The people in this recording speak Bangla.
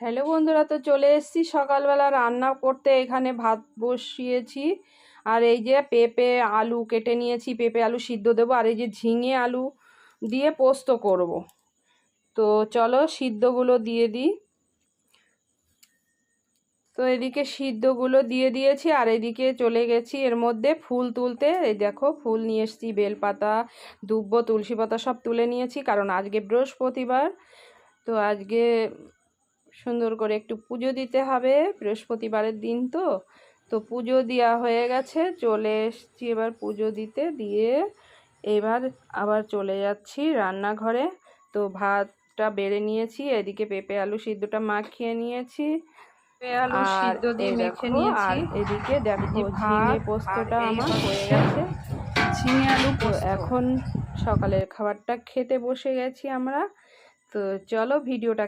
হ্যালো বন্ধুরা, তো চলে এসেছি সকালবেলা রান্না করতে। এখানে ভাত বসিয়েছি আর এই যে পেঁপে আলু কেটে নিয়েছি, পেঁপে আলু সিদ্ধ দেবো। আর এই যে ঝিঙে আলু দিয়ে পোস্ত করব। তো চলো সিদ্ধগুলো দিয়ে দিই। তো এদিকে সিদ্ধগুলো দিয়ে দিয়েছি আর এদিকে চলে গেছি এর মধ্যে ফুল তুলতে। এই দেখো ফুল নিয়ে এসেছি, বেলপাতা, দুব্ব, তুলসী পাতা সব তুলে নিয়েছি, কারণ আজকে বৃহস্পতিবার। তো আজকে সুন্দর করে একটু পুজো দিতে হবে, বৃহস্পতিবারের দিন। তো তো পুজো দেওয়া হয়ে গেছে, চলে এসেছি এবার পুজো দিতে। দিয়ে এবার আবার চলে যাচ্ছি রান্নাঘরে। তো ভাতটা বেড়ে নিয়েছি, এদিকে পেঁপে আলু সিদ্ধটা মাখিয়ে নিয়েছি, পেঁপে আলু আর সিদ্ধ দিয়ে এই মেখে দেখো, নিয়েছি। আর এদিকে দেখো যে ঝিঙে ভাত পোস্তটা আর এই আমার হয়ে হচ্ছে গেছে। ঝিঙে আলু তো পোস্ত। এখন সকালের খাবারটা খেতে বসে গেছি আমরা। তো চলো ভিডিওটা